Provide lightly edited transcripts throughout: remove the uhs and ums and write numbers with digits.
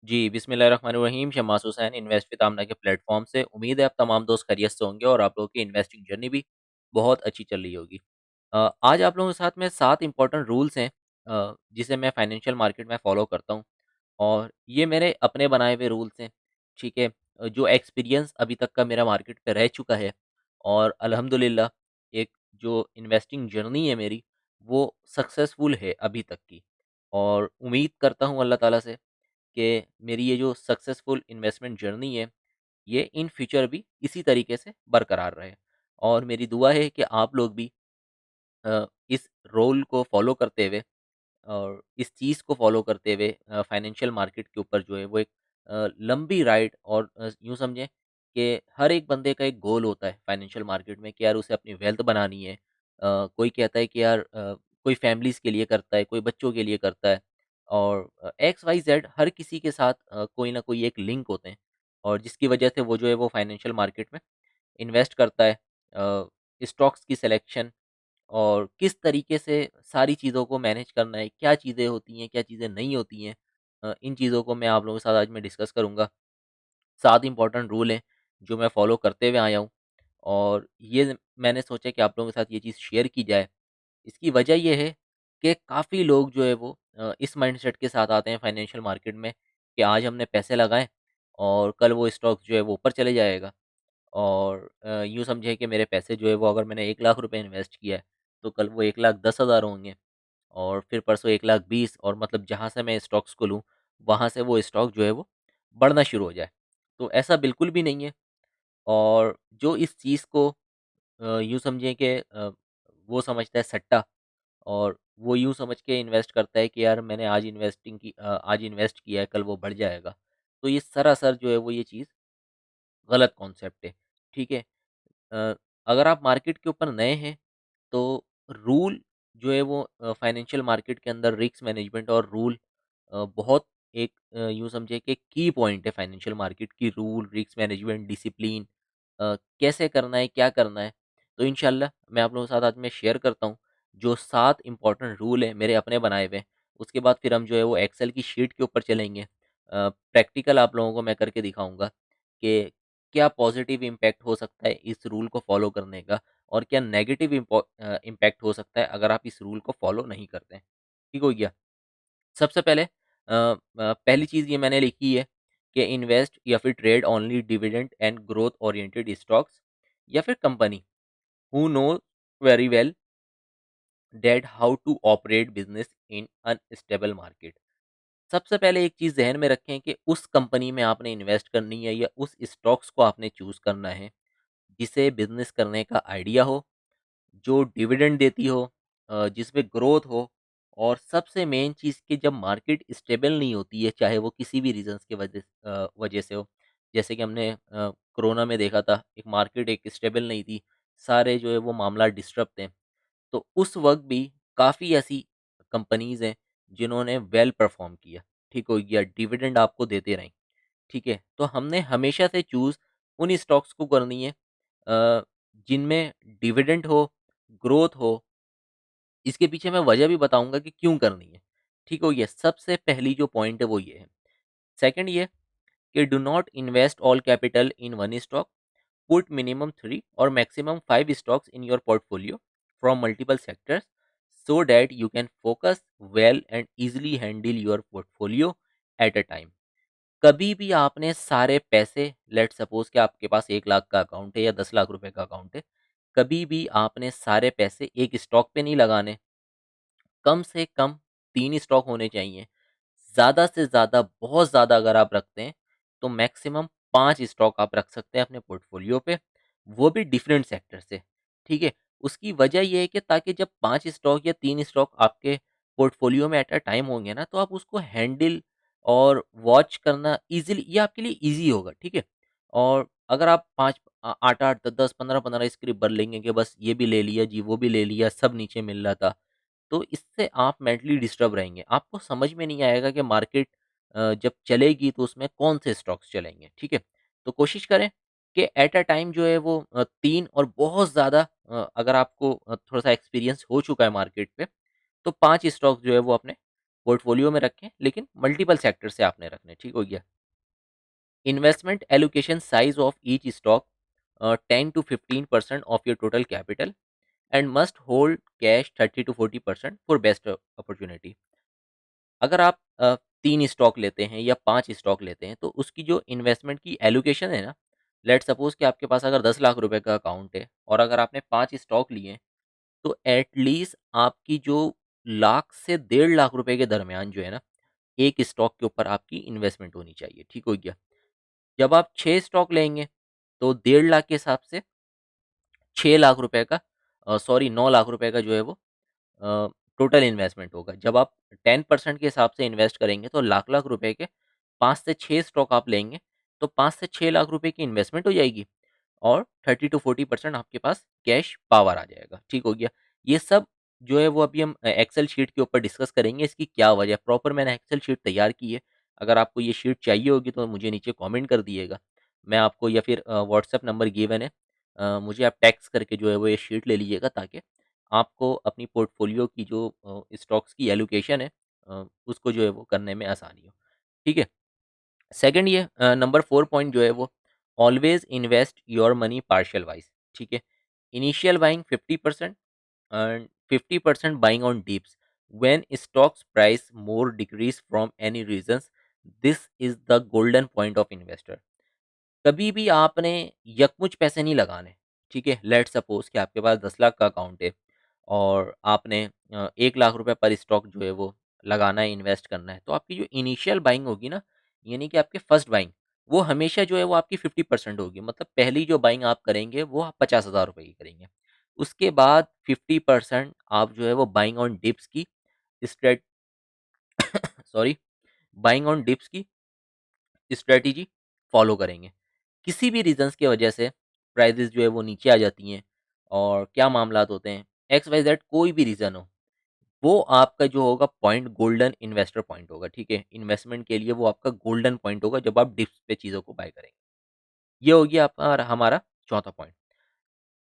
जी, बिस्मिल्लाहिर्रहमानिर्रहीम। शम्मास Hussain invest with आमना के platform से उम्मीद है आप तमाम दोस्त खैरियत से होंगे और आप लोगों की इन्वेस्टिंग जर्नी भी बहुत अच्छी चल रही होगी। आज आप लोगों के साथ में 7 इम्पोर्टेंट रूल्स हैं जिसे मैं फाइनेंशियल मार्केट में फ़ॉलो करता हूँ और ये मेरे अपने बनाए हुए रूल्स हैं, ठीक है? जो एक्सपीरियंस अभी तक का मेरा मार्केट पे रह चुका है और अल्हम्दुलिल्लाह एक जो इन्वेस्टिंग जर्नी है मेरी, वो सक्सेसफुल है अभी तक की और उम्मीद करता हूँ अल्लाह ताला से कि मेरी ये जो सक्सेसफुल इन्वेस्टमेंट जर्नी है, ये इन फ्यूचर भी इसी तरीके से बरकरार रहे। और मेरी दुआ है कि आप लोग भी इस रोल को फ़ॉलो करते हुए और इस चीज़ को फ़ॉलो करते हुए फाइनेंशियल मार्केट के ऊपर जो है वो एक लंबी राइड और यूँ समझें कि हर एक बंदे का एक गोल होता है फाइनेंशियल मार्केट में कि यार उसे अपनी वेल्थ बनानी है। कोई कहता है कि यार कोई फैमिलीज़ के लिए करता है, कोई बच्चों के लिए करता है और एक्स, वाई, ज़ेड हर किसी के साथ कोई ना कोई एक लिंक होते हैं और जिसकी वजह से वो जो है वो फाइनेंशियल मार्केट में इन्वेस्ट करता है। स्टॉक्स की सिलेक्शन और किस तरीके से सारी चीज़ों को मैनेज करना है, क्या चीज़ें होती हैं, क्या चीज़ें नहीं होती हैं। इन चीज़ों को मैं आप लोगों के साथ आज मैं डिस्कस करूँगा। 7 इम्पोर्टेंट रूल हैं, जो मैं फ़ॉलो करते हुए आया हूँ और ये मैंने सोचा कि आप लोगों के साथ ये चीज़ शेयर की जाए। इसकी वजह ये है कि काफ़ी लोग जो है वो इस माइंडसेट के साथ आते हैं फाइनेंशियल मार्केट में कि आज हमने पैसे लगाए और कल वो स्टॉक जो है वो ऊपर चले जाएगा। और यूँ समझिए कि मेरे पैसे जो है वो अगर मैंने 1 लाख रुपए इन्वेस्ट किया है, तो कल वो 1,10,000 होंगे और फिर परसों 1,20,000 और मतलब जहाँ से मैं स्टॉक्स को लूँ, वहाँ से वो स्टॉक जो है वो बढ़ना शुरू हो जाए। तो ऐसा बिल्कुल भी नहीं है और जो इस चीज़ को यूँ समझिए कि वो समझता है सट्टा और वो यूँ समझ के इन्वेस्ट करता है कि यार मैंने आज इन्वेस्ट किया है, कल वो बढ़ जाएगा। तो ये सरासर जो है वो ये चीज़ गलत कॉन्सेप्ट है, ठीक है? अ, अगर आप मार्केट के ऊपर नए हैं तो रूल जो है वो फाइनेंशियल मार्केट के अंदर रिस्क मैनेजमेंट और रूल बहुत एक यूँ समझिए कि की पॉइंट है फाइनेंशियल मार्केट की रूल, रिस्क मैनेजमेंट, डिसिप्लिन कैसे करना है, क्या करना है। तो इंशाल्लाह मैं आप लोगों के साथ आज मैं शेयर करता हूँ जो 7 इम्पोर्टेंट रूल हैं मेरे अपने बनाए हुए। उसके बाद फिर हम जो है वो एक्सेल की शीट के ऊपर चलेंगे। प्रैक्टिकल आप लोगों को मैं करके दिखाऊँगा कि क्या पॉजिटिव इम्पैक्ट हो सकता है इस रूल को फ़ॉलो करने का और क्या नेगेटिव इम्पैक्ट हो सकता है अगर आप इस रूल को फ़ॉलो नहीं करते हैं। ठीक हो गया? सबसे पहले पहली चीज़ ये मैंने लिखी है कि इन्वेस्ट या फिर trade only dividend and growth oriented stocks या फिर company who know very well that how to operate business in unstable market. सबसे पहले एक चीज़ ज़हन में रखें कि उस कंपनी में आपने इन्वेस्ट करनी है या उस स्टॉक्स को आपने चूज़ करना है जिसे बिज़नेस करने का आइडिया हो, जो डिविडेंड देती हो, जिसमें ग्रोथ हो और सबसे मेन चीज़ कि जब मार्केट स्टेबल नहीं होती है, चाहे वो किसी भी रीज़न्स की वजह से हो। जैसे कि हमने कोरोना में देखा था, एक मार्केट एक स्टेबल नहीं थी, सारे जो है वो मामला डिस्टर्ब थे। तो उस वक़्त भी काफ़ी ऐसी कंपनीज़ हैं, जिन्होंने वेल परफ़ॉर्म किया, ठीक हो गया, डिविडेंड आपको देते रहीं। ठीक है? तो हमने हमेशा से चूज़ उन स्टॉक्स को करनी है जिनमें डिविडेंड हो, ग्रोथ हो। इसके पीछे मैं वजह भी बताऊँगा कि क्यों करनी है। ठीक हो गया? सबसे पहली जो पॉइंट है वो ये है। सेकंड ये कि do not invest all capital in one stock, put minimum 3 और maximum 5 stocks in your portfolio from multiple sectors so that you can focus well and easily handle your portfolio at a time. कभी भी आपने सारे पैसे let's suppose कि आपके पास 1 लाख का account है या 10 लाख रुपए का अकाउंट है, कभी भी आपने सारे पैसे एक स्टॉक पे नहीं लगाने। कम से कम 3 स्टॉक होने चाहिए। ज़्यादा से ज़्यादा बहुत ज़्यादा अगर आप रखते हैं, तो मैक्सिमम 5 स्टॉक आप रख सकते हैं अपने पोर्टफोलियो पे, वो भी डिफरेंट सेक्टर से, ठीक है? उसकी वजह ये है कि ताकि जब 5 स्टॉक या 3 स्टॉक आपके पोर्टफोलियो में एट अ टाइम होंगे ना, तो आप उसको हैंडल और वॉच करना ईज़िली ये आपके लिए ईज़ी होगा, ठीक है? और अगर आप 8-8, 10-10, 15-15 स्क्रिप्ट भर लेंगे कि बस ये भी ले लिया जी, वो भी ले लिया, सब नीचे मिल रहा था। तो इससे आप मेंटली डिस्टर्ब रहेंगे। आपको समझ में नहीं आएगा कि मार्केट जब चलेगी तो उसमें कौन से स्टॉक्स चलेंगे, ठीक है? तो कोशिश करें कि एट अ टाइम जो है वो 3 और बहुत ज़्यादा अगर आपको थोड़ा-सा एक्सपीरियंस हो चुका है मार्केट पे, तो 5 स्टॉक्स जो है वो अपने पोर्टफोलियो में रखें, लेकिन मल्टीपल सेक्टर से आपने रखने, ठीक हो गया। Investment allocation size of each stock 10 to 15% of your total capital and must hold cash 30 to 40% for best opportunity. अगर आप 3 स्टॉक लेते हैं या 5 स्टॉक लेते हैं, तो उसकी जो इन्वेस्टमेंट की एलोकेशन है ना, लेट्स सपोज़ कि आपके पास अगर 10 लाख रुपए का अकाउंट है और अगर आपने 5 स्टॉक लिए हैं, तो एट लीस्ट आपकी जो लाख से 1.5 लाख रुपए के दरमियान जो है ना, एक स्टॉक के ऊपर आपकी इन्वेस्टमेंट होनी चाहिए, ठीक हो गया। जब आप 6 स्टॉक लेंगे, तो 1.5 लाख के हिसाब से 6 लाख रुपए का 9 लाख रुपए का जो है वो अ, टोटल इन्वेस्टमेंट होगा। जब आप 10% के हिसाब से इन्वेस्ट करेंगे, तो लाख-लाख रुपए के 5 से 6 स्टॉक आप लेंगे, तो 5 से 6 लाख रुपए की इन्वेस्टमेंट हो जाएगी और 30 टू 40% आपके पास कैश पावर आ जाएगा, ठीक हो गया। ये सब जो है वो अभी हम एक्सेल शीट के ऊपर डिस्कस करेंगे, इसकी क्या वजह है। प्रॉपर मैंने एक्सेल शीट तैयार की है, अगर आपको ये शीट चाहिए होगी तो मुझे नीचे कमेंट कर दिएगा। मैं आपको या फिर व्हाट्सएप नंबर गिवन है, मुझे आप टेक्स्ट करके जो है वो ये शीट ले लीजिएगा, ताकि आपको अपनी पोर्टफोलियो की जो स्टॉक्स की एलोकेशन है उसको जो है वो करने में आसानी हो, ठीक है। सेकंड ये नंबर 4 पॉइंट जो है वो always invest your money partial wise, ठीक है। Initial buying 50% and 50% buying on dips when stocks price more decrease from any reasons. This is the golden point of investor. कभी भी आपने यकमुच पैसे नहीं लगाने, ठीक है। लेट्स सपोज कि आपके पास 10 लाख का अकाउंट है और आपने 1 लाख रुपए पर स्टॉक जो है वो लगाना है, इन्वेस्ट करना है, तो आपकी जो इनिशियल बाइंग होगी ना, यानी कि आपके फर्स्ट बाइंग, वो हमेशा जो है वो आपकी 50% होगी। मतलब पहली जो बाइंग आप करेंगे वो आप 50,000 रुपए की करेंगे। उसके बाद 50% आप जो है वो बाइंग ऑन डिप्स की straight sorry buying on dips की स्ट्रेटेजी फॉलो करेंगे। किसी भी रीज़न्स की वजह से प्राइसेज़ जो है वो नीचे आ जाती हैं और क्या मामलात होते हैं, एक्स वाई ज़ेड कोई भी रीज़न हो, वो आपका जो होगा पॉइंट गोल्डन इन्वेस्टर पॉइंट होगा, ठीक है? इन्वेस्टमेंट के लिए वो आपका गोल्डन पॉइंट होगा जब आप डिप्स पे चीज़ों को बाय करेंगे। ये हो गया आपका हमारा चौथा पॉइंट।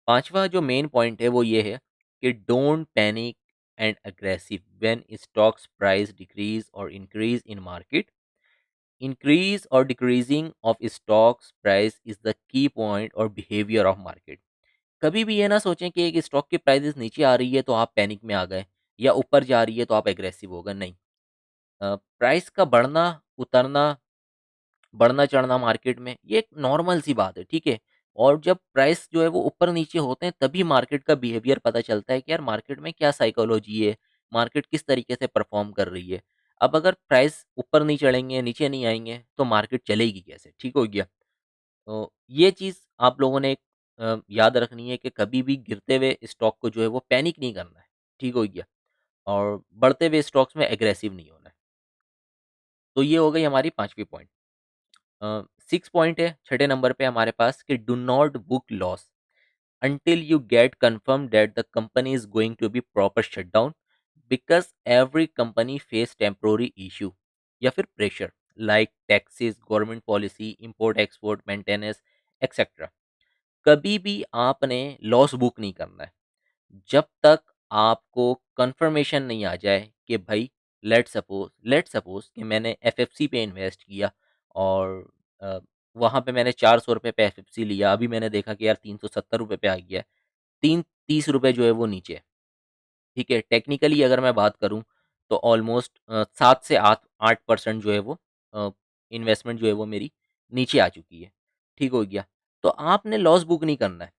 पाँचवा जो मेन पॉइंट है वो ये है कि don't panic and aggressive when stocks price decrease और इंक्रीज़ इन मार्केट। इंक्रीज़ और decreasing of stocks price is the key point और बिहेवियर ऑफ मार्केट। कभी भी ये ना सोचें कि एक स्टॉक की प्राइसेस नीचे आ रही है तो आप पैनिक में आ गए, या ऊपर जा रही है तो आप एग्रेसिव हो गए, नहीं। प्राइस का बढ़ना, उतरना, बढ़ना-चढ़ना मार्केट में ये एक नॉर्मल सी बात है, ठीक है? और जब प्राइस जो है वो ऊपर-नीचे होते हैं, तभी मार्केट का बिहेवियर पता चलता है कि यार मार्केट में क्या साइकोलॉजी है, मार्केट किस तरीके से परफ़ॉर्म कर रही है। अब अगर प्राइस ऊपर नहीं चढ़ेंगे, नीचे नहीं आएँगे, तो मार्केट चलेगी कैसे? ठीक हो गया? तो ये चीज़ आप लोगों ने एक याद रखनी है कि कभी भी गिरते हुए स्टॉक को जो है वो पैनिक नहीं करना है, ठीक हो गया? और बढ़ते हुए स्टॉक्स में एग्रेसिव नहीं होना है। तो ये हो गई हमारी 5वीं पॉइंट। 6 पॉइंट है छठे नंबर पे हमारे पास कि do not book loss until you get confirmed that the company is going to be proper shutdown, because every company face temporary issue या फिर pressure like taxes, government policy, import export, maintenance, etc. कभी भी आपने loss book नहीं करना है जब तक आपको कंफर्मेशन नहीं आ जाए कि भाई लेट्स सपोज कि मैंने एफएफसी पे इन्वेस्ट किया और अ, वहाँ पे मैंने 400 रुपये पे एफएफसी लिया, अभी मैंने देखा कि यार 370 रुपये पे आ गया है, 30 रुपये जो है वो नीचे है, ठीक है। टेक्निकली अगर मैं बात करूँ तो ऑलमोस्ट 7 से 8% जो है वो इन्वेस्टमेंट जो है वो मेरी नीचे आ चुकी है, ठीक हो गया। तो आपने लॉस बुक नहीं करना है।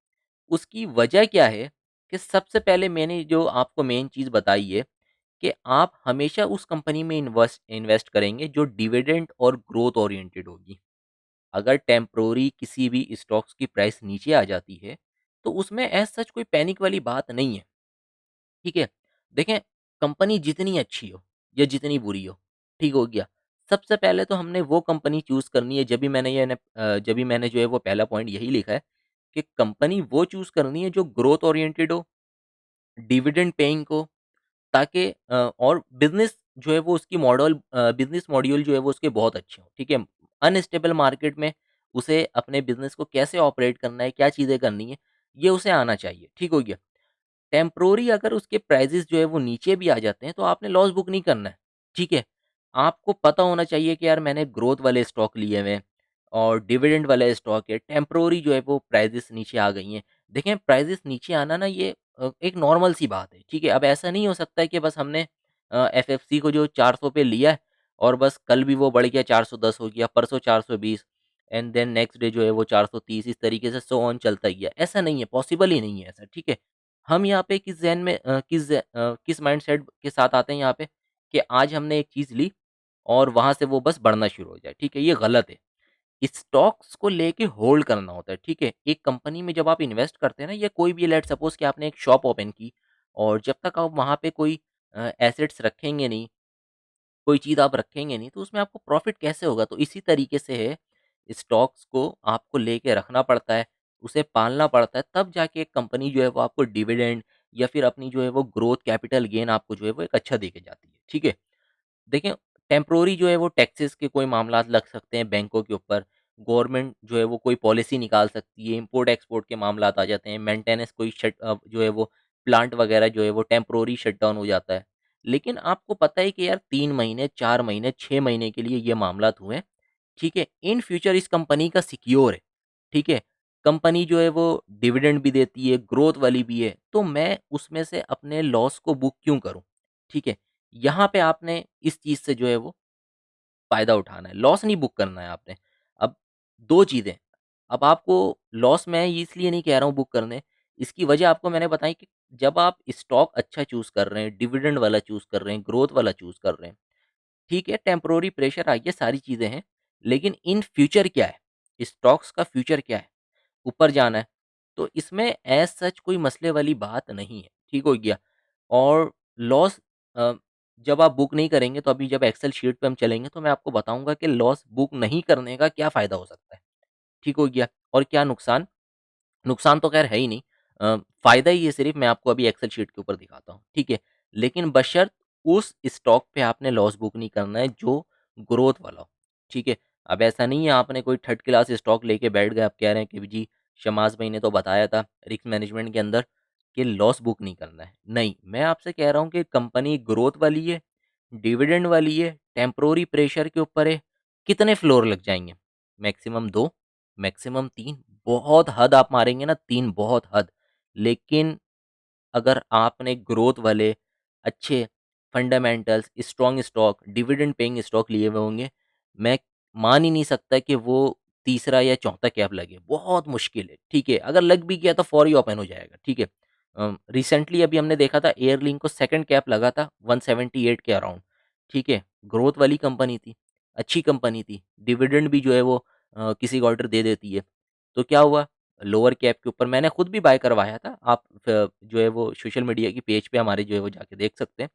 उसकी वजह क्या है कि सबसे पहले मैंने जो आपको मेन चीज़ बताई है कि आप हमेशा उस कंपनी में इन्वेस्ट इन्वेस्ट करेंगे जो डिविडेंड और ग्रोथ ओरिएंटेड होगी। अगर टेम्परोरी किसी भी स्टॉक्स की प्राइस नीचे आ जाती है, तो उसमें एज़ सच कोई पैनिक वाली बात नहीं है, ठीक है? देखें, कंपनी जितनी अच्छी हो या जितनी बुरी हो, ठीक हो गया? सबसे पहले तो हमने वो कंपनी चूज़ करनी है, जब भी मैंने जो है वो पहला पॉइंट यही लिखा है कि कंपनी वो चूज़ करनी है जो ग्रोथ ओरिएंटेड हो, डिविडेंड पेइंग हो, ताकि और बिज़नेस जो है वो उसकी बिज़नेस मॉड्यूल जो है वो उसके बहुत अच्छे हों, ठीक है? अनस्टेबल मार्केट में उसे अपने बिज़नेस को कैसे ऑपरेट करना है, क्या चीज़ें करनी है, ये उसे आना चाहिए, ठीक हो गया? टेम्परोरी अगर उसके प्राइसेज़ जो है वो नीचे भी आ जाते हैं, तो आपने लॉस बुक नहीं करना है, ठीक है? आपको पता होना चाहिए कि यार मैंने ग्रोथ वाले स्टॉक लिए हुए हैं और डिविडेंड वाले स्टॉक है, टेम्परेरी जो है वो प्राइसेज़ नीचे आ गई हैं। देखें प्राइसेज़ नीचे आना ना ये एक नॉर्मल सी बात है, ठीक है? अब ऐसा नहीं हो सकता है कि बस हमने एफएफसी को जो 400 पे लिया है और बस कल भी वो बढ़ गया 410 हो गया, परसों 420 एंड देन नेक्स्ट डे जो है वो 430 इस तरीके से सो ऑन चलता गया। ऐसा नहीं है, पॉसिबल ही नहीं है ऐसा, ठीक है? हम यहाँ पे किस ज़हन में किस माइंडसेट के साथ आते हैं यहाँ पे कि आज हमने एक चीज़ ली और वहाँ से वो बस बढ़ना शुरू हो जाए, ठीक है? ये गलत है। स्टॉक्स को लेके होल्ड करना होता है, ठीक है? एक कंपनी में जब आप इन्वेस्ट करते हैं ना या कोई भी लेट्स सपोज़ कि आपने एक शॉप ओपन की और जब तक आप वहाँ पे कोई एसेट्स रखेंगे नहीं, कोई चीज़ आप रखेंगे नहीं, तो उसमें आपको प्रॉफ़िट कैसे होगा? तो इसी तरीके से है, स्टॉक्स को आपको लेके रखना पड़ता है, उसे पालना पड़ता है, तब जाके एक कंपनी जो है वो आपको डिविडेंड या फिर अपनी जो है वो ग्रोथ कैपिटल गेन आपको जो है वो एक अच्छा देके जाती है, ठीक है? देखिए, टेम्परेरी जो है वो टैक्सेस के कोई मामलात लग सकते हैं बैंकों के ऊपर, गवर्नमेंट जो है वो कोई पॉलिसी निकाल सकती है, इम्पोर्ट-एक्सपोर्ट के मामलात आ जाते हैं, मेंटेनेंस कोई जो है वो प्लांट वगैरह जो है वो टेम्परेरी शटडाउन हो जाता है। लेकिन आपको पता है कि यार 3 महीने, 4 महीने, 6 महीने के लिए ये मामलात हुए हैं, ठीक है? इन फ्यूचर इस कंपनी का सिक्योर है, ठीक है? कंपनी जो है वो डिविडेंड भी देती है, ग्रोथ वाली भी है, तो मैं उसमें से अपने लॉस को बुक क्यों करूँ? ठीक है? यहाँ पे आपने इस चीज़ से जो है वो फ़ायदा उठाना है, लॉस नहीं बुक करना है आपने। अब 2 चीज़ें, अब आपको लॉस मैं इसलिए नहीं कह रहा हूँ बुक करने, इसकी वजह आपको मैंने बताई कि जब आप स्टॉक अच्छा चूज़ कर रहे हैं, डिविडेंड वाला चूज़ कर रहे हैं, ग्रोथ वाला चूज़ कर रहे हैं, ठीक है, टेम्परेरी प्रेशर आई है, सारी चीज़ें हैं, लेकिन इन फ्यूचर क्या है? स्टॉक्स का फ्यूचर क्या है? ऊपर जाना है। तो इसमें एज़ सच कोई मसले वाली बात नहीं है, ठीक हो गया? और लॉस अ, जब आप बुक नहीं करेंगे तो अभी जब एक्सेल शीट पे हम चलेंगे तो मैं आपको बताऊँगा कि लॉस बुक नहीं करने का क्या फ़ायदा हो सकता है, ठीक हो गया? और क्या नुकसान? नुकसान तो ख़ैर है ही नहीं, फ़ायदा ही है सिर्फ़ मैं आपको अभी एक्सेल शीट के ऊपर दिखाता हूँ, ठीक है? लेकिन बशर्त उस स्टॉक पे आपने लॉस बुक नहीं करना है जो ग्रोथ वाला हो, ठीक है? अब ऐसा नहीं है आपने कोई थर्ड क्लास स्टॉक लेके बैठ गए, आप कह रहे हैं कि जी शमास भाई ने तो बताया था रिस्क मैनेजमेंट के अंदर कि लॉस बुक नहीं करना है। नहीं, मैं आपसे कह रहा हूँ कि कंपनी ग्रोथ वाली है, डिविडेंड वाली है, टेम्परेरी प्रेशर के ऊपर है, कितने फ्लोर लग जाएँगे? मैक्सिमम 2, मैक्सिमम 3, बहुत हद आप मारेंगे ना 3 बहुत हद। लेकिन अगर आपने ग्रोथ वाले अच्छे fundamentals, strong stock, dividend paying stock लिए हुए होंगे, मैं मान ही नहीं सकता कि वो तीसरा या चौथा कैप लगे, बहुत मुश्किल है, ठीक है? अगर लग भी गया तो फौरी ओपन हो जाएगा, ठीक है? रिसेंटली अभी हमने देखा था एयरलिंक को सेकंड कैप लगा था 178 के अराउंड, ठीक है? ग्रोथ वाली कंपनी थी, अच्छी कंपनी थी, डिविडेंड भी जो है वो किसी क्वार्टर दे देती है। तो क्या हुआ? लोअर कैप के ऊपर मैंने खुद भी बाय करवाया था। आप जो है वो सोशल मीडिया की पेज पे हमारे जो है वो जाके देख सकते हैं।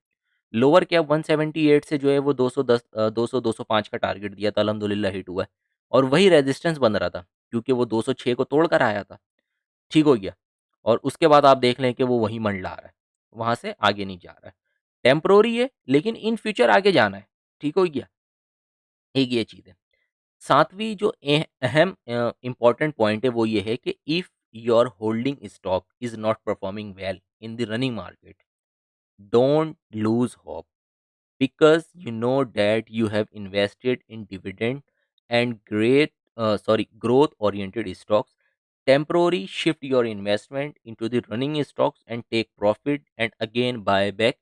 लोअर कैप 178 से जो है वो 210 200-205 का टारगेट दिया था, अल्हम्दुलिल्लाह हिट हुआ है। और वही रेजिस्टेंस बन रहा था, क्योंकि वो 206 को तोड़ कर आया था, ठीक हो गया। और उसके बाद आप देख लें कि वो वहीं मंडला रहा है, वहाँ से आगे नहीं जा रहा है। टेम्परेरी है, लेकिन इन फ्यूचर आगे जाना है, ठीक हो गया? एक ये चीज़ है। 7वीं जो अहम इम्पोर्टेंट पॉइंट है वो ये है कि if your holding stock is not performing well in the running market, don't lose hope because you know that you have invested in dividend and growth oriented stocks. Temporary shift your investment into the running stocks and take profit and again buy back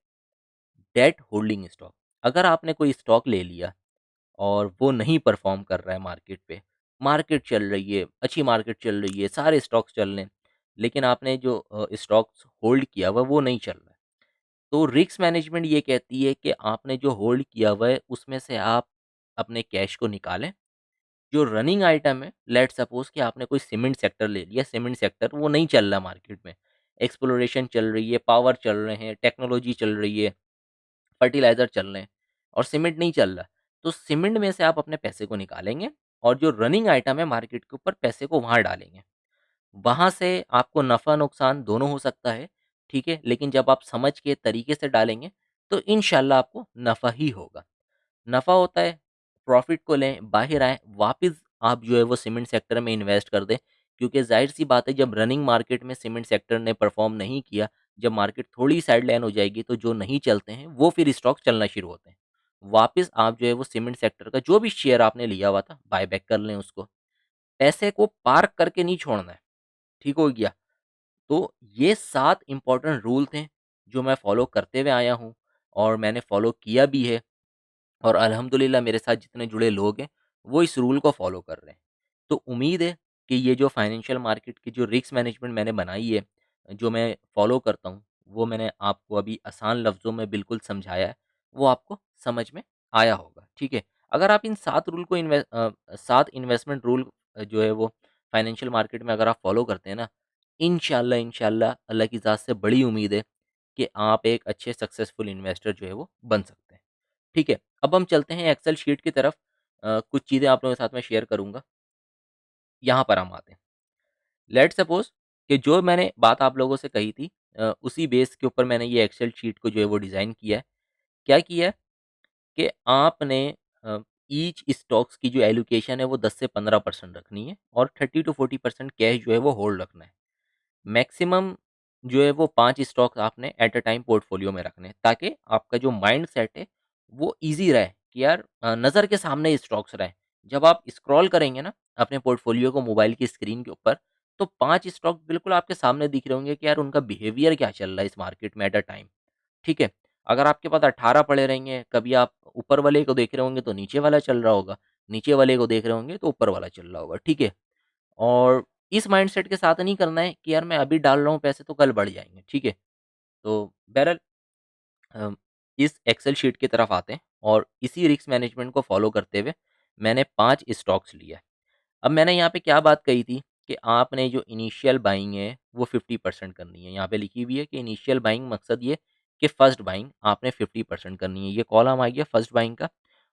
that holding stock. अगर आपने कोई stock ले लिया और वो नहीं perform कर रहा है मार्केट पे। मार्केट चल रही है, अच्छी मार्केट चल रही है, सारे स्टॉक्स चल रहे हैं, लेकिन आपने जो स्टॉक्स होल्ड किया हुआ है, वो नहीं चल रहा है। तो रिस्क मैनेजमेंट ये कहती है कि आपने जो होल्ड किया हुआ है, उसमें से आप अपने कैश को निकालें। जो रनिंग आइटम है, लेट्स सपोज़ कि आपने कोई सीमेंट सेक्टर ले लिया, सीमेंट सेक्टर वो नहीं चल रहा मार्केट में। एक्सप्लोरेशन चल रही है, पावर चल रहे हैं, टेक्नोलॉजी चल रही है, फर्टिलाइज़र चल रहे हैं और सीमेंट नहीं चल रहा। तो सीमेंट में से आप अपने पैसे को निकालेंगे और जो रनिंग आइटम है मार्केट के ऊपर पैसे को वहाँ डालेंगे। वहाँ से आपको नफ़ा-नुकसान दोनों हो सकता है, ठीक है? लेकिन जब आप समझ के तरीके से डालेंगे तो इंशाल्लाह आपको नफ़ा ही होगा। नफ़ा होता है, प्रॉफ़िट को लें, बाहर आएँ, वापिस आप जो है वो सीमेंट सेक्टर में इन्वेस्ट कर दें, क्योंकि ज़ाहिर-सी बात है जब रनिंग मार्केट में सीमेंट सेक्टर ने परफ़ॉर्म नहीं किया, जब मार्केट थोड़ी साइडलाइन हो जाएगी तो जो नहीं चलते हैं, वो फिर स्टॉक चलना शुरू होते हैं। वापस आप जो है वो सीमेंट सेक्टर का जो भी शेयर आपने लिया हुआ था, बायबैक कर लें उसको। पैसे को पार्क करके नहीं छोड़ना है, ठीक हो गया? तो ये 7 इम्पोर्टेंट रूल थे, जो मैं फ़ॉलो करते हुए आया हूँ और मैंने फ़ॉलो किया भी है। और अल्हम्दुलिल्लाह मेरे साथ जितने जुड़े लोग हैं, वो इस रूल को फ़ॉलो कर रहे हैं। तो उम्मीद है कि ये जो फाइनेंशियल मार्केट की जो रिस्क मैनेजमेंट मैंने बनाई है, जो मैं फ़ॉलो करता हूँ, वो मैंने आपको अभी आसान लफ्ज़ों में बिल्कुल समझाया है, वो आपको समझ में आया होगा, ठीक है? अगर आप इन 7 रूल को 7 इन्वेस्टमेंट रूल जो है वो फाइनेंशियल मार्केट में अगर आप फ़ॉलो करते हैं ना, इंशाअल्लाह अल्लाह की ज़ात से बड़ी उम्मीद है कि आप एक अच्छे सक्सेसफुल इन्वेस्टर जो है वो बन सकते हैं। ठीक है, अब हम चलते हैं एक्सेल शीट की तरफ। कुछ चीज़ें आप लोगों के साथ मैं शेयर करूँगा, यहाँ पर हम आते हैं। लेट्स सपोज़ कि जो मैंने बात आप लोगों से कही थी, उसी बेस के ऊपर मैंने ये एक्सेल शीट को जो है वो डिज़ाइन किया है। क्या किया है कि आपने अ, ईच स्टॉक्स की जो एलोकेशन है वो 10 से 15% रखनी है और 30 टू 40% कैश जो है वो होल्ड रखना है। मैक्सिमम जो है वो 5 स्टॉक्स आपने एट अ टाइम पोर्टफोलियो में रखने हैं, ताकि आपका जो माइंडसेट है वो ईज़ी रहे कि यार नज़र के सामने स्टॉक्स रहें। जब आप स्क्रॉल करेंगे ना अपने पोर्टफोलियो को मोबाइल की स्क्रीन के ऊपर, तो 5 स्टॉक बिल्कुल आपके सामने दिख रहे होंगे कि यार उनका बिहेवियर क्या चल रहा है इस मार्केट में एट अ टाइम, ठीक है? अगर आपके पास 18 पड़े रहेंगे, कभी आप ऊपर वाले को देख रहे होंगे तो नीचे वाला चल रहा होगा, नीचे वाले को देख रहे होंगे तो ऊपर वाला चल रहा होगा, ठीक है? और इस माइंडसेट के साथ नहीं करना है कि यार मैं अभी डाल रहा हूँ पैसे तो कल बढ़ जाएँगे, ठीक है? तो बहरहाल अ, इस एक्सेल शीट की तरफ आते हैं और इसी रिस्क मैनेजमेंट को फ़ॉलो करते हुए मैंने 5 स्टॉक्स लिया है। अब मैंने यहाँ पे क्या बात कही थी कि आपने जो इनिशियल बाइंग है वो 50% करनी है। यहाँ पे लिखी हुई है कि इनिशियल बाइंग मकसद ये कि फर्स्ट बाइंग आपने 50% करनी है। ये कॉलम आ गया फर्स्ट बाइंग का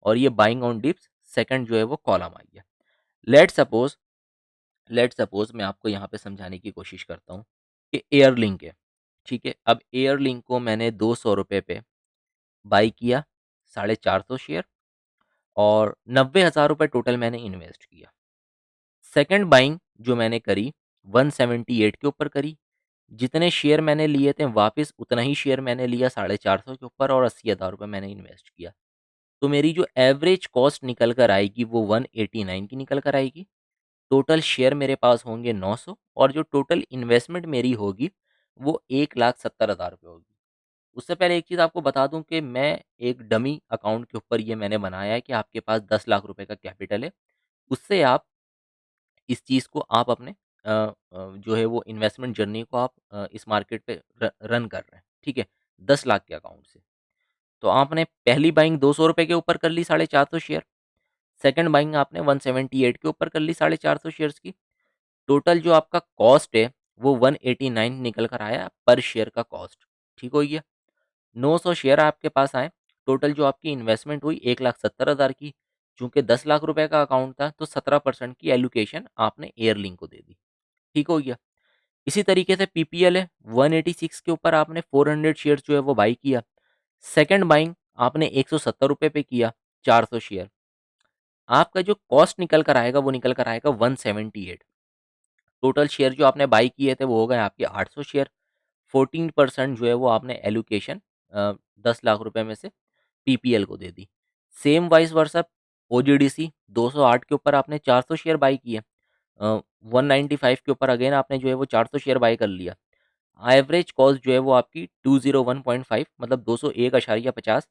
और ये बाइंग ऑन डिप्स सेकंड जो है वो कॉलम आ गया। लेट्स सपोज़ लेट्स सपोज़ मैं आपको यहाँ पे समझाने की कोशिश करता हूँ कि एयरलिंक है, ठीक है? अब एयरलिंक को मैंने ₹200 पे बाय किया, 450 शेयर और ₹90,000 टोटल मैंने इन्वेस्ट किया। सेकंड बाइंग जो मैंने करी 178 के ऊपर करी। जितने शेयर मैंने लिए थे वापस उतना ही शेयर मैंने लिया 450 के ऊपर और ₹80,000 मैंने इन्वेस्ट किया। तो मेरी जो एवरेज कॉस्ट निकल कर आएगी वो 189 की निकल कर आएगी। टोटल शेयर मेरे पास होंगे 900 और जो टोटल इन्वेस्टमेंट मेरी होगी वो 1,70,000 होगी। उससे पहले एक चीज़ आपको बता दूँ कि मैं एक डमी अकाउंट के ऊपर ये मैंने बनाया है कि आपके पास 10 लाख रुपए का कैपिटल है। उससे आप इस चीज़ को आप अपने जो है वो इन्वेस्टमेंट जर्नी को आप इस मार्केट पे रन कर रहे हैं, ठीक है? 10 लाख के अकाउंट से। तो आपने पहली बाइंग ₹200 के ऊपर कर ली 450 शेयर, सेकंड बाइंग आपने 178 के ऊपर कर ली 450 शेयर्स की। टोटल जो आपका कॉस्ट है वो 189 निकल कर आया पर शेयर का कॉस्ट, ठीक हो गया? 900 शेयर आपके पास आए, टोटल जो आपकी इन्वेस्टमेंट हुई 1,70,000 की। चूँकि 10 लाख रुपए का अकाउंट था तो 17% की एलोकेशन आपने एयरलिंक को दे दी, ठीक हो गया? इसी तरीके से पीपीएल है 186 के ऊपर आपने 400 शेयर्स जो है वो बाय किया। सेकंड बाइंग आपने ₹170 पे किया 400 शेयर। आपका जो कॉस्ट निकल कर आएगा वो निकल कर आएगा 178। टोटल शेयर जो आपने बाय किए थे वो हो गए आपके 800 शेयर। 14% जो है वो आपने एलोकेशन 10 लाख रुपए में से पीपीएल को दे दी। सेम वाइस वर्सा ओजीडीसी 208 के ऊपर आपने 400 शेयर बाय किए। 195 के ऊपर अगेन आपने जो है वो 400 शेयर बाय कर लिया। एवरेज कॉस्ट जो है वो आपकी 201.5 मतलब 201.50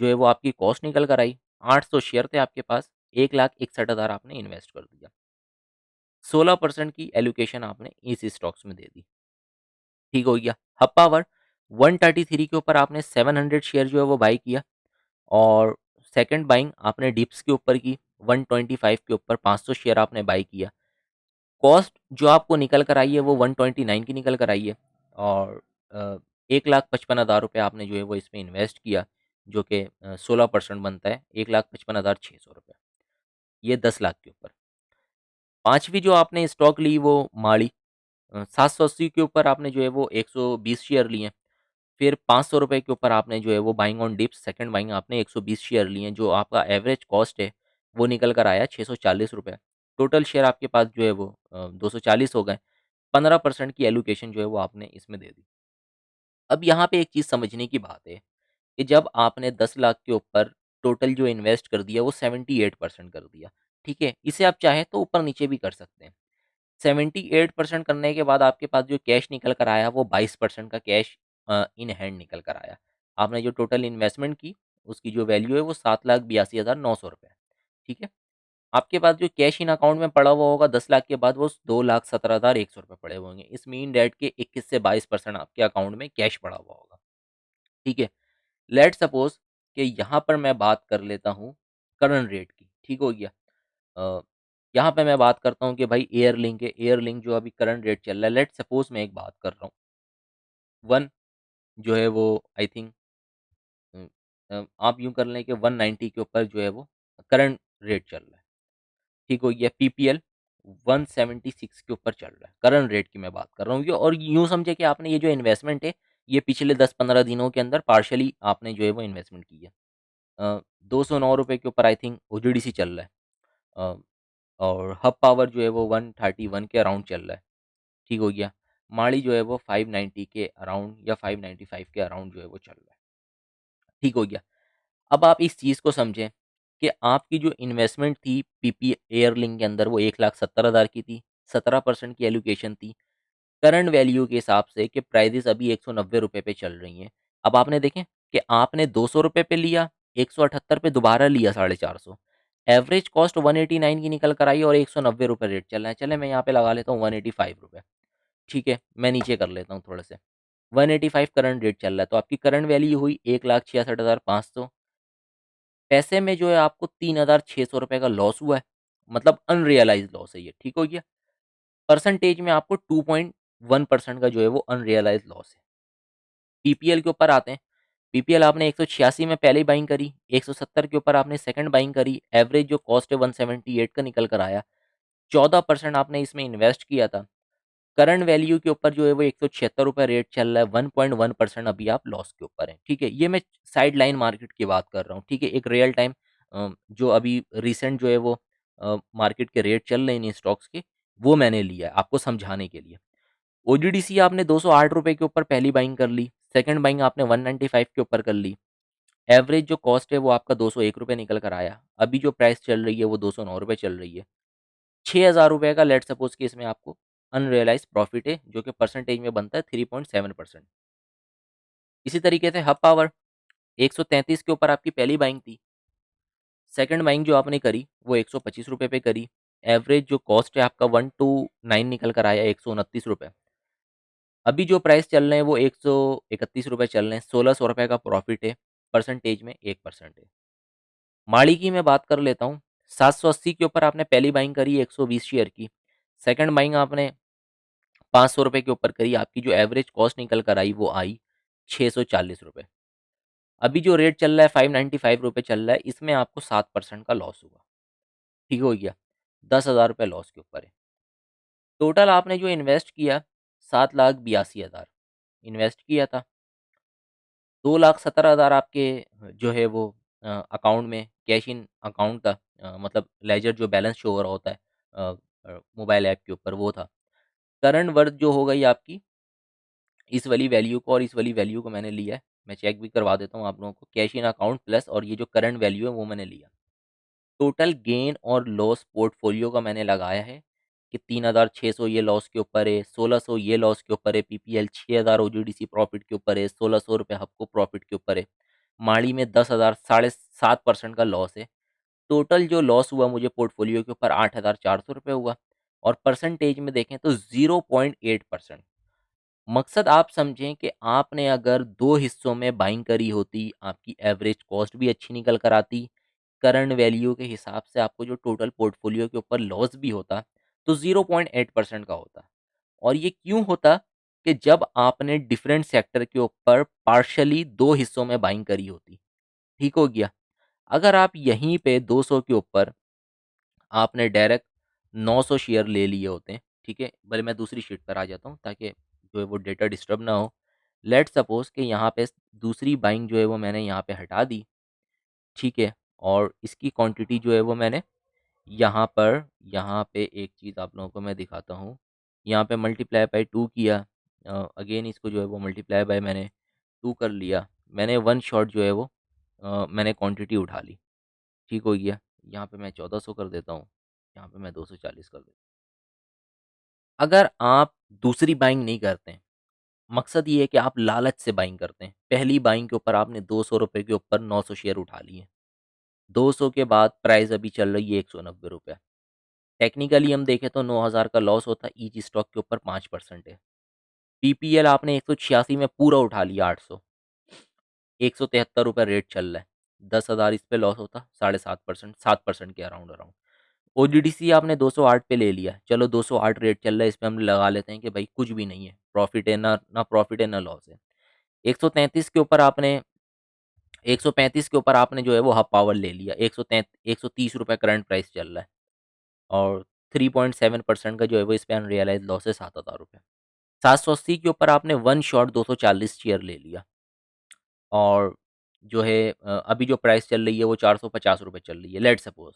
जो है वो आपकी कॉस्ट निकल कर आई। 800 शेयर थे आपके पास, 1,61,000 आपने इन्वेस्ट कर दिया। 16% की एलोकेशन आपने इस स्टॉक्स में दे दी। ठीक हो गया। हब पावर 133 के ऊपर आपने 700 शेयर जो है वो बाय किया और सेकंड बाइंग आपने डिप्स के ऊपर की 125 के ऊपर 500 शेयर आपने बाय किया। कॉस्ट जो आपको निकल कर आई है वो 129 की निकल कर आई है और 1,55,000 आपने जो है वो इसमें इन्वेस्ट किया जो कि 16% बनता है 1,55,600 ये 10 लाख के ऊपर। पाँचवीं जो आपने स्टॉक ली वो माड़ी 780 के ऊपर आपने जो है वो 120 शेयर लिए। फिर ₹500 के ऊपर आपने जो है वो buying on dips second buying आपने 120 शेयर लिए जो आपका एवरेज कॉस्ट है वो निकल कर आया ₹640। टोटल शेयर आपके पास जो है वो 240 हो गए। 15% की एलोकेशन जो है वो आपने इसमें दे दी। अब यहाँ पे एक चीज़ समझने की बात है कि जब आपने 10 लाख के ऊपर टोटल जो इन्वेस्ट कर दिया वो 78% कर दिया। ठीक है, इसे आप चाहें तो ऊपर नीचे भी कर सकते हैं। 78% करने के बाद आपके पास जो कैश निकल कर आया वो 22% का कैश इन हैंड निकल कर आया। आपने जो टोटल इन्वेस्टमेंट की उसकी जो वैल्यू है वो 7,82,900 रुपये। ठीक है, आपके पास जो कैश इन अकाउंट में पड़ा हुआ होगा 10 लाख के बाद वो 2,17,100 रुपये पड़े हुए होंगे। इस मीन डेट के 21 से 22% आपके अकाउंट में कैश पड़ा हुआ होगा। ठीक है, लेट सपोज कि यहाँ पर मैं बात कर लेता हूँ करंट रेट की। ठीक हो गया। अ, यहाँ पे मैं बात करता हूँ कि भाई एयरलिंक है, एयरलिंक जो अभी करंट रेट चल रहा है, लेट सपोज मैं एक बात कर रहा हूँ, वन जो है वो आई थिंक आप यूँ कर लें कि 190 के ऊपर जो है वो करंट रेट चल रहा है। ठीक हो गया। पीपीएल 176 के ऊपर चल रहा है, करंट रेट की मैं बात कर रहा हूँ। और यूँ समझे कि आपने ये जो इन्वेस्टमेंट है ये पिछले 10-15 दिनों के अंदर पार्शली आपने जो है वो इन्वेस्टमेंट की है। 209 रुपये के ऊपर आई थिंक ओजीडीसी चल रहा है। अ, और हब पावर जो है वो 131 के अराउंड चल रहा है। ठीक हो गया। माड़ी जो है वो 590 के अराउंड या 595 के अराउंड जो है वो चल रहा है। ठीक हो गया। अब आप इस चीज़ को समझें कि आपकी जो इन्वेस्टमेंट थी पीपी एयरलिंक के अंदर वो 1,70,000 की थी, 17% की एलोकेशन थी। करंट वैल्यू के हिसाब से कि प्राइसेस अभी 190 रुपए पे चल रही हैं। अब आपने देखें कि आपने 200 रुपए पे लिया, 178 पे दोबारा लिया 450। एवरेज कॉस्ट 189 की निकल कर आई और 190 रुपए रेट चल रहा है। चले मैं यहाँ पे लगा लेता हूँ 185 रुपए। ठीक है, मैं नीचे कर लेता हूँ थोड़े से। 185 करंट रेट चल रहा है तो आपकी करंट वैल्यू हुई 1,66,500। पैसे में जो है आपको 3,600 रुपए का लॉस हुआ है। मतलब अनरियलाइज़्ड लॉस है ये। ठीक हो गया? परसेंटेज में आपको 2.1% का जो है वो अनरियलाइज़्ड लॉस है। पीपीएल के ऊपर आते हैं। पीपीएल आपने 186 में पहले ही बाइंग करी, 170 के ऊपर आपने सेकंड बाइंग करी, एवरेज जो कॉस्ट है 178 का निकल कर आया। 14% आपने इसमें इन्वेस्ट किया था। करंट वैल्यू के ऊपर जो है वो ₹176 रेट चल रहा है, 1.1% अभी आप लॉस के ऊपर हैं। ठीक है? ये मैं साइड लाइन मार्केट की बात कर रहा हूँ। ठीक है? एक रियल टाइम जो अभी रिसेंट जो है वो मार्केट के रेट चल रहे हैं इन स्टॉक्स के, वो मैंने लिया है आपको समझाने के लिए। ओजीडीसी आपने ₹208 के ऊपर पहली बाइंग कर ली, सेकंड बाइंग आपने 195 के ऊपर कर ली। एवरेज जो कॉस्ट है वो आपका ₹201 निकल कर आया। अभी जो प्राइस चल रही है वो ₹209 चल रही है। ₹6,000 का लेट्स सपोज़ कि इसमें आपको अनरियलाइज़्ड प्रॉफ़िट है, जो कि परसेंटेज में बनता है 3.7%। इसी तरीके से हब पावर 133 के ऊपर आपकी पहली बाइंग थी, सेकंड बाइंग जो आपने करी वो ₹125 पे करी। एवरेज जो कॉस्ट है आपका 129 निकल कर आया ₹129। अभी जो प्राइस चल रहे हैं वो ₹131 चल रहे हैं, ₹1,600 का प्रॉफ़िट है, परसेंटेज में 1% है। माड़ी की मैं बात कर लेता हूँ, 780 के ऊपर आपने पहली बाइंग करी 120 शेयर की, सेकंड बाइंग आपने ₹500 के ऊपर करी, आपकी जो एवरेज कॉस्ट निकल कर आई वो आई ₹640। अभी जो रेट चल रहा है ₹595 चल रहा है, इसमें आपको 7% का लॉस हुआ। ठीक हो गया? ₹10,000 लॉस के ऊपर है। टोटल आपने जो इन्वेस्ट किया 7,82,000 इन्वेस्ट किया था। 2,17,000 आपके जो है वो अकाउंट में कैश इन अकाउंट का मतलब लेजर जो बैलेंस शो हो रहा होता है मोबाइल ऐप के ऊपर वो था। करंट वर्थ जो हो गई आपकी इस वाली वैल्यू को और इस वाली वैल्यू को मैंने लिया है। मैं चेक भी करवा देता हूँ आप लोगों को। कैश इन अकाउंट प्लस और ये जो करंट वैल्यू है वो मैंने लिया। टोटल गेन और लॉस पोर्टफोलियो का मैंने लगाया है कि 3,600 ये लॉस के ऊपर है, 1,600 ये लॉस के ऊपर है, पीपीएल 6,000 ओजीडीसी प्रॉफिट के ऊपर है, ₹1,600 हफ्को प्रॉफिट के ऊपर है, माड़ी में 10,000 साढ़े 7% का लॉस है। टोटल जो लॉस हुआ मुझे पोर्टफोलियो के ऊपर ₹8,400 हुआ और परसेंटेज में देखें तो 0.8%। मकसद आप समझें कि आपने अगर 2 हिस्सों में बाइंग करी होती, आपकी एवरेज कॉस्ट भी अच्छी निकल कर आती, करंट वैल्यू के हिसाब से आपको जो टोटल पोर्टफोलियो के ऊपर लॉस भी होता, तो 0.8% का होता। और ये क्यों होता कि जब आपने डिफरेंट सेक्टर के ऊपर पार्शियली 2 हिस्सों में बाइंग करी होती, ठीक हो गया? अगर आप यहीं पे 200 के ऊपर आपने डायरेक्ट 900 शेयर ले लिए होते हैं, ठीक है? भले मैं दूसरी शीट पर आ जाता हूँ ताकि जो है वो डेटा डिस्टर्ब ना हो। लेट्स सपोज़ कि यहाँ पे दूसरी बाइंग जो है वो मैंने यहाँ पे हटा दी, ठीक है? और इसकी क्वांटिटी जो है वो मैंने यहाँ पे एक चीज़ आप लोगों को मैं दिखाता हूँ। यहाँ पे मल्टीप्लाई बाय 2 किया अगेन इसको जो है वो मल्टीप्लाई बाय मैंने 2 कर लिया। मैंने वन शॉट जो है वो मैंने क्वांटिटी उठा ली, ठीक हो गया। यहाँ पे मैं 1400 कर देता हूँ, यहाँ पे मैं 240 कर देता हूँ। अगर आप दूसरी बाइंग नहीं करते हैं, मकसद ये है कि आप लालच से बाइंग करते हैं। पहली बाइंग के ऊपर आपने ₹200 के ऊपर 900 शेयर उठा लिए। 200 के बाद प्राइस अभी चल रही है ₹190। टेक्निकली हम देखें तो 9000 का लॉस होता है, ईच स्टॉक के ऊपर 5% है। पीपीएल आपने 186 में पूरा उठा लिया 800, ₹173 रेट चल रहा है। 10,000 इस पे लॉस होता, 7.5%, 7% के अराउंड अराउंड। ओजीडीसी आपने 208 पे ले लिया, चलो 208 रेट चल रहा है, इस पे हम लगा लेते हैं कि भाई कुछ भी नहीं है, प्रॉफिट है ना प्रॉफिट है ना लॉस है। 133 के ऊपर आपने 135 के ऊपर आपने जो है वो हाफ पावर ले लिया, 130 रुपये करंट प्राइस चल रहा है और 3.7% का जो है वो इस पे अनरियलाइज़ लॉस है ₹7,000। 780 के ऊपर आपने वन शॉट 240 शेयर ले लिया और जो है अभी जो प्राइस चल रही है वो ₹450 चल रही है, लेट्स सपोज़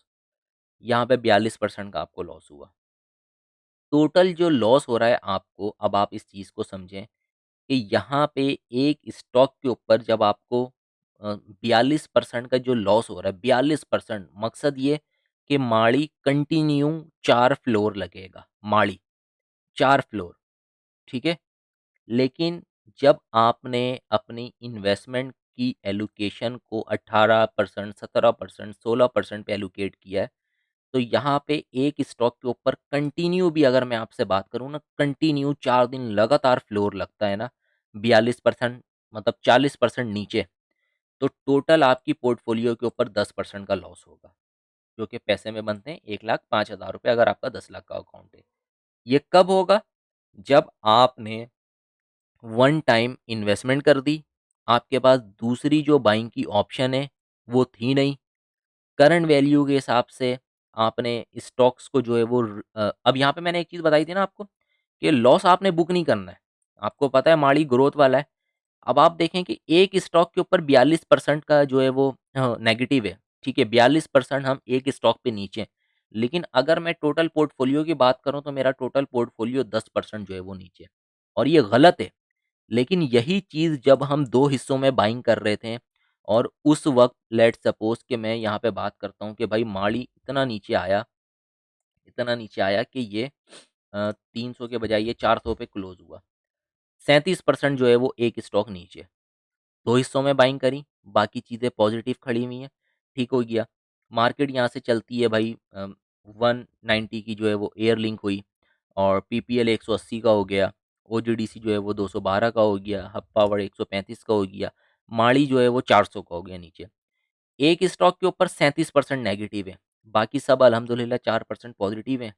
यहाँ पे 42% का आपको लॉस हुआ। टोटल जो लॉस हो रहा है आपको, अब आप इस चीज़ को समझें कि यहाँ पे एक स्टॉक के ऊपर जब आपको 42% का जो लॉस हो रहा है, 42%, मकसद ये कि माड़ी कंटिन्यू 4 फ्लोर लगेगा, माड़ी 4 फ्लोर, ठीक है? लेकिन जब आपने अपनी इन्वेस्टमेंट की एलोकेशन को 18%, 17%, 16% पे एलोकेट किया है, तो यहाँ पे एक स्टॉक के ऊपर कंटिन्यू भी अगर मैं आपसे बात करूँ ना, कंटिन्यू 4 दिन लगातार फ्लोर लगता है ना, 42% मतलब 40% नीचे, तो टोटल आपकी पोर्टफोलियो के ऊपर 10% का लॉस होगा, जो कि पैसे में बनते हैं ₹1,05,000 अगर आपका 10 लाख का अकाउंट है। ये कब होगा? जब आपने वन टाइम इन्वेस्टमेंट कर दी, आपके पास दूसरी जो बाइंग की ऑप्शन है, वो थी नहीं। करंट वैल्यू के हिसाब से आपने स्टॉक्स को जो है वो अब यहाँ पे मैंने एक चीज़ बताई थी ना आपको कि लॉस आपने बुक नहीं करना है। आपको पता है माड़ी ग्रोथ वाला है। अब आप देखें कि एक स्टॉक के ऊपर 42% का जो है वो नेगेटिव है, ठीक है? 42% हम एक स्टॉक पे नीचे हैं। लेकिन अगर मैं टोटल पोर्टफोलियो की बात करूँ तो मेरा टोटल पोर्टफोलियो 10% जो है वो नीचे है और ये गलत है। लेकिन यही चीज़ जब हम 2 हिस्सों में बाइंग कर रहे थे और उस वक़्त लेट्स सपोज़ कि मैं यहाँ पे बात करता हूँ कि भाई माड़ी इतना नीचे आया कि ये 300 के बजाय ये 400 पे क्लोज़ हुआ। 37% जो है वो एक स्टॉक नीचे। 2 हिस्सों में बाइंग करी, बाकी चीज़ें पॉज़िटिव खड़ी हुई हैं, ठीक हो गया। मार्केट यहाँ से चलती है भाई 190 की जो है वो एयर लिंक हुई और पीपीएल 180 का हो गया, ओजीडीसी जो है वो 212 का हो गया, हब पावर 135 का हो गया, माड़ी जो है वो 400 का हो गया नीचे। एक स्टॉक के ऊपर 37% नेगेटिव है, बाकी सब अल्हम्दुलिल्लाह 4% पॉज़िटिव हैं।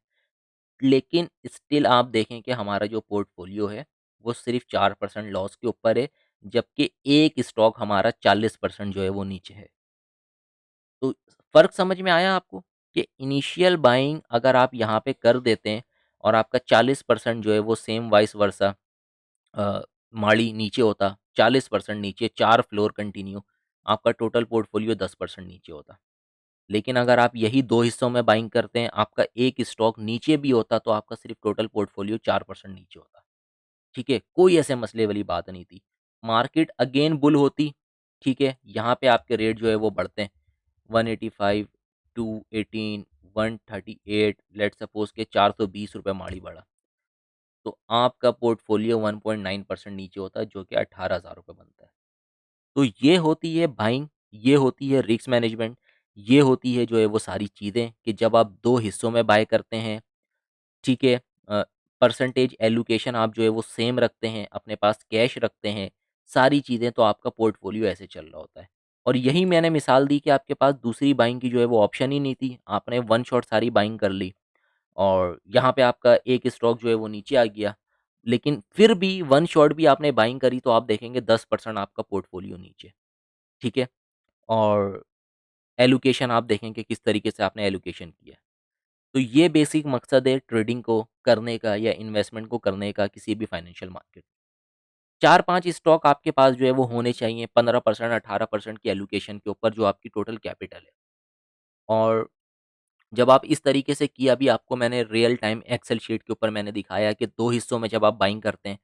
लेकिन स्टिल आप देखें कि हमारा जो पोर्टफोलियो है, वो सिर्फ़ 4% लॉस के ऊपर है, जबकि एक स्टॉक हमारा 40% जो है वो नीचे है। तो फ़र्क समझ में आया आपको कि इनिशियल बाइंग अगर आप यहाँ पे कर देते हैं और आपका 40% जो है वो सेम वाइस वर्सा अ, माड़ी नीचे होता, 40% नीचे 4 फ्लोर कंटिन्यू, आपका टोटल पोर्टफोलियो 10% नीचे होता। लेकिन अगर आप यही 2 हिस्सों में बाइंग करते हैं, आपका एक स्टॉक नीचे भी होता तो आपका सिर्फ़ टोटल पोर्टफोलियो 4% नीचे होता। ठीक है? कोई ऐसे मसले वाली बात नहीं थी। मार्केट अगेन बुल होती, ठीक है? यहाँ पे आपके रेट जो है वो बढ़ते हैं। 185, 218, 138, लेट्स सपोज़ के ₹420 माड़ी बढ़ा। तो आपका पोर्टफोलियो 1.9% नीचे होता है, जो कि ₹18,000 बनता है। तो ये होती है बाइंग, ये होती है रिस्क मैनेजमेंट, ये होती है जो है वो सारी चीज़ें कि जब आप 2 हिस्सों में बाय करते हैं, ठीक है? परसेंटेज एलोकेशन आप जो है वो सेम रखते हैं, अपने पास कैश रखते हैं, सारी चीज़ें, तो आपका पोर्टफोलियो ऐसे चल रहा होता है। और यही मैंने मिसाल दी कि आपके पास दूसरी बाइंग की जो है वो ऑप्शन ही नहीं थी, आपने वन शॉट सारी बाइंग कर ली और यहाँ पे आपका एक स्टॉक जो है वो नीचे आ गया। लेकिन फिर भी वन शॉट भी आपने बाइंग करी तो आप देखेंगे 10% आपका पोर्टफोलियो नीचे, ठीक है? और एलोकेशन आप देखेंगे किस तरीके से आपने एलोकेशन किया है। तो ये बेसिक मकसद है ट्रेडिंग को करने का या इन्वेस्टमेंट को करने का किसी भी फाइनेंशियल मार्केट। 4-5 स्टॉक आपके पास जो है वो होने चाहिए 15%, 18% की एलोकेशन के ऊपर जो आपकी टोटल कैपिटल है। और जब आप इस तरीके से किया, अभी आपको मैंने रियल टाइम एक्सेल शीट के ऊपर मैंने दिखाया कि 2 हिस्सों में जब आप बाइंग करते हैं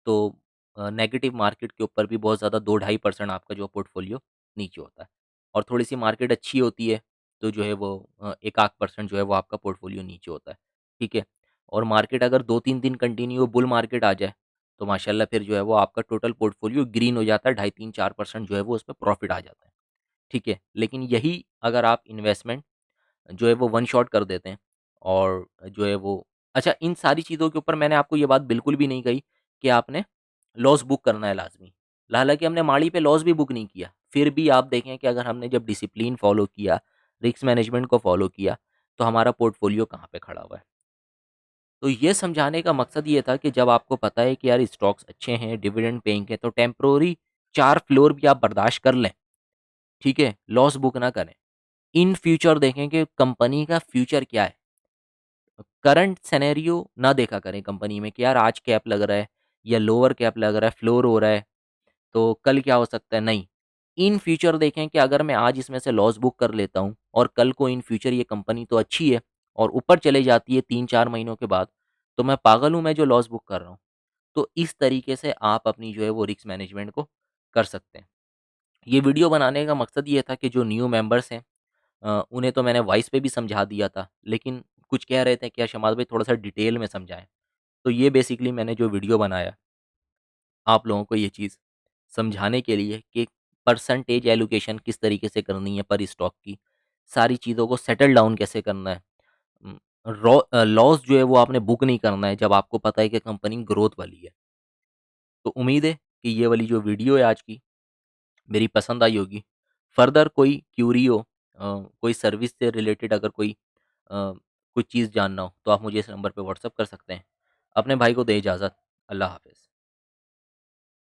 तो नेगेटिव मार्केट के ऊपर भी बहुत ज़्यादा 2 ढाई % आपका जो पोर्टफोलियो नीचे होता है। और थोड़ी-सी मार्केट अच्छी होती है, तो जो है वो 1 आध % जो है वो आपका पोर्टफ़ोलियो नीचे होता है, ठीक है? और मार्केट अगर 2-3 दिन कंटिन्यू बुल मार्केट आ जाए, तो माशाल्लाह फिर जो है वो आपका टोटल पोर्टफ़ोलियो ग्रीन हो जाता है, ढाई 3-4% जो है वो उसमें प्रॉफ़िट आ जाता है, ठीक है? लेकिन यही अगर आप इन्वेस्टमेंट जो है वो वन शॉट कर देते हैं और जो है वो अच्छा इन सारी चीज़ों के ऊपर मैंने आपको ये बात बिल्कुल भी नहीं कही कि आपने लॉस बुक करना है लाज़मी। हालाँकि हमने माड़ी पे लॉस भी बुक नहीं किया, फिर भी आप देखें कि अगर हमने जब डिसिप्लिन फ़ॉलो किया, रिस्क मैनेजमेंट को फ़ॉलो किया, तो हमारा पोर्टफ़ोलियो कहाँ पे खड़ा हुआ है। तो ये समझाने का मकसद ये था कि जब आपको पता है कि यार स्टॉक्स अच्छे हैं, डिविडेंड पेइंग है, तो टेम्परेरी 4 फ्लोर भी आप बर्दाश्त कर लें, ठीक है? लॉस बुक ना करें। इन फ्यूचर देखें कि कंपनी का फ्यूचर क्या है। करंट सिनेरियो ना देखा करें कंपनी में कि यार आज कैप लग रहा है या लोअर कैप लग रहा है, फ्लोर हो रहा है, तो कल क्या हो सकता है? नहीं। इन फ्यूचर देखें कि अगर मैं आज इसमें से लॉस बुक कर लेता हूँ और कल को इन फ्यूचर ये कंपनी तो अच्छी है और ऊपर चले जाती है 3-4 महीनों के बाद, तो मैं पागल हूँ मैं जो लॉस बुक कर रहा हूँ। तो इस तरीके से आप अपनी जो है वो रिस्क मैनेजमेंट को कर सकते हैं। ये वीडियो बनाने का मकसद ये था कि जो न्यू मेंबर्स हैं उन्हें तो मैंने वॉइस पे भी समझा दिया था, लेकिन कुछ कह रहे थे कि यार शमाल भाई थोड़ा-सा डिटेल में समझाएँ। तो ये बेसिकली मैंने जो वीडियो बनाया, आप लोगों को ये चीज़ समझाने के लिए कि परसेंटेज एलोकेशन किस तरीके से करनी है पर स्टॉक की, सारी चीज़ों को सेटल डाउन कैसे करना है। लॉस जो है वो आपने बुक नहीं करना है जब आपको पता है कि कंपनी ग्रोथ वाली है। तो उम्मीद है कि ये वाली जो वीडियो है आज की, मेरी पसंद आई होगी। फर्दर कोई क्यूरी हो कोई सर्विस से रिलेटेड अगर कोई कुछ चीज़ जानना हो, तो आप मुझे इस नंबर पे व्हाट्सएप कर सकते हैं। अपने भाई को दें इजाज़त। अल्लाह हाफ़िज़।